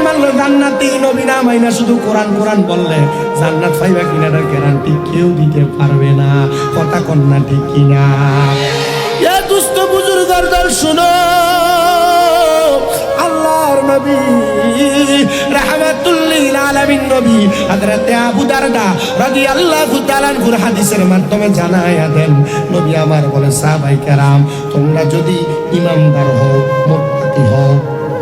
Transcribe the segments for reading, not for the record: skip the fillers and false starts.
মানলে জান্নাতি, নবী না মাইনা শুধু কোরআন কোরআন বললে জান্নাত পাইবা কিনাটার গ্যারান্টি কেউ দিতে পারবে না। কথা কন্যা ঠিক কিনা? এ দুস্থ বুজুর্গের দল শুনো, আল্লাহর নবী রাহমাতুল লিল আলামিন নবী হযরত আবু দারদা রাদিয়াল্লাহু তাআলা আনহুর হাদিসের মাধ্যমে জানায়া দেন, নবী আমার বলে সাহাবায়ে কেরাম তোমরা যদি ইমানদার হও, মুত্তাকি হও।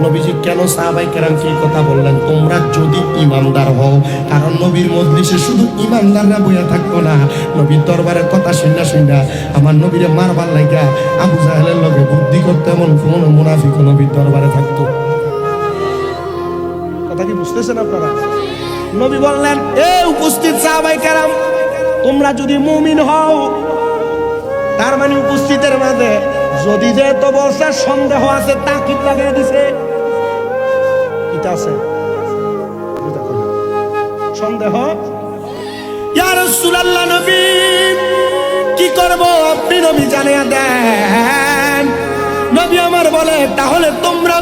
নবীজি কেন সাহাবায়ে কেরামকে এই কথা বললেন? তোমরা যদি ইমানদার হও, কারণ নবীর মজলিসে শুধু ইমানদাররা বইয়া থাকতো না। নবীর দরবারের কথা শুনা শুনা আমার নবীরে মারবার লাগা আবু জাহেলের লগে বুদ্ধি করতে এমন কোন মুনাফিক নবীর দরবারে থাকতো। কথা কি বুঝতেছেন আপনারা? নবী বললেন, এ উপস্থিত সাহাবায়ে কেরাম তোমরা যদি মুমিন হও, তার মানে উপস্থিতের মাঝে যদি যে তো বলছে সন্দেহ আছে তাকিদ লাগিয়ে দিছে, এটা আছে সন্দেহ। ইয়া রাসূলুল্লাহ নবী কি করব আপনি নবী জানিয়ে দেন। নবী আমার বলে তাহলে তোমরা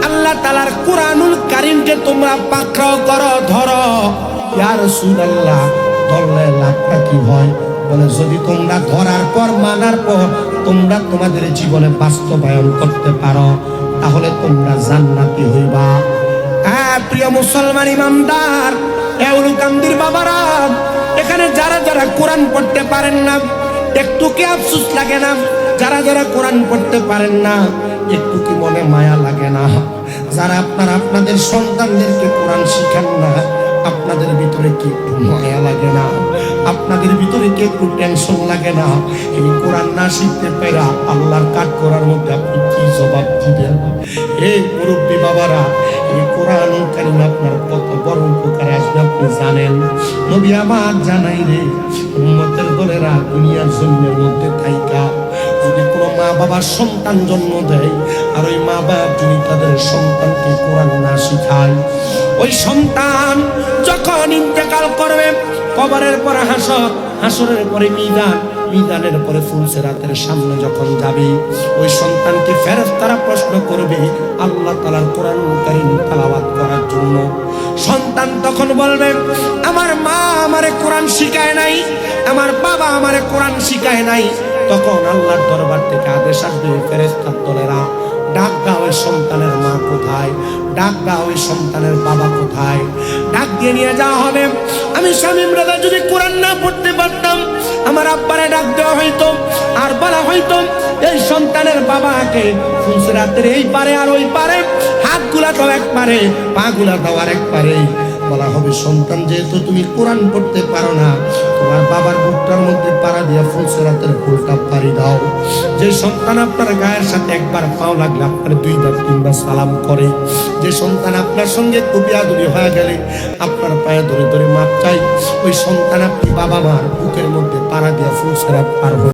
আল্লাহ তাআলার কুরআনুল কারীমকে তোমরা পাকড়াও করো, ধরো। ইয়া রাসূলুল্লাহ ধরলে লাভটা কি হয়? বলে যদি তোমরা ধরার পর মানার পর তোমরা তোমাদের জীবনে বাস্তবায়ন করতে পারো তাহলে তোমরা জান্নাতি হইবা। হ্যাঁ প্রিয় মুসলমান ইমানদার, এউলুকান্দির বাবারা, এখানে যারা যারা কোরআন পড়তে পারেন না একটু কি আফসোস লাগে না? যারা যারা কোরআন পড়তে পারেন না একটু কি মনে মায়া লাগে না? যারা আপনারা আপনাদের সন্তানদেরকে কোরআন শিখান না আপনাদের ভিতরে কি একটু মায়া লাগে না? আপনাদের ভিতরে কি একটু টেনশন লাগে না? এই কোরআন না শিখতে পেরা আল্লাহর কাজ করার মধ্যে আপনি কি জবাব দিবেন? এই মুরব্বী বাবারা, এই কোরআনুল কারীম আপনার কত বড় উপকারে আসবে আপনি জানেন? নবী আমার জানাই রে উম্মতের দলেরা দুনিয়ার জন্মের মধ্যে থাইকা যদি কোনো মা বাবার সন্তান জন্ম দেয় আর ওই মা বাপ যদি তাদের সন্তানকে কোরআন না শিখায়, ওই সন্তান যখন ইন্তেকাল করবে কবরের পরে হাসর, হাসরের পরে মিজান, মিজানের পরে ফুলসিরাতের সামনে যখন যাবে ওই সন্তানকে ফেরেশতারা প্রশ্ন করবে আল্লাহ তাআলার কোরআনুল কারীম তেলাওয়াত করার জন্য। সন্তান তখন বলবে আমার মা আমারে কোরআন শিখায় নাই, আমার বাবা আমারে কোরআন শিখায় নাই। তখন আল্লাহর দরবার থেকে আদেশ আসবে ফেরেশতার দলেরা ডাক দাও ওই সন্তানের মা কোথায়, ডাক দাও ওই সন্তানের বাবা কোথায়। ডাক দিয়ে নিয়ে যাওয়া হবে। আমি শামীম রাজা যদি কোরআন না পড়তে পারতাম আমার আব্বারে ডাক দেওয়া হইতো আর বলা হইতো এই সন্তানের বাবাকে ফুলসিরাতের এই পারে আর ওই পারে, হাতগুলা দাও এক পারে, পা গুলা দাও আর এক পারে। বলা হবে সন্তান যেহেতু তুমি কোরআন পড়তে পারো না তোমার বাবার বুকটার মধ্যে পাড়া দিয়ে ফুলসিরাতের ফুলটা পাড়ি দাও। যে সন্তান আপনার গায়ের সাথে একবার পাও লাগলে আপনার দুইবার তিনবার সালাম করে, যে সন্তান আপনার সঙ্গে কবিয়াদুরি হয়ে গেলে আপনার পায়ে ধরে ধরে মাপ চাই, ওই সন্তান আপনি বাবা মার বুকের মধ্যে পাড়া দিয়ে ফুলসিরাত পার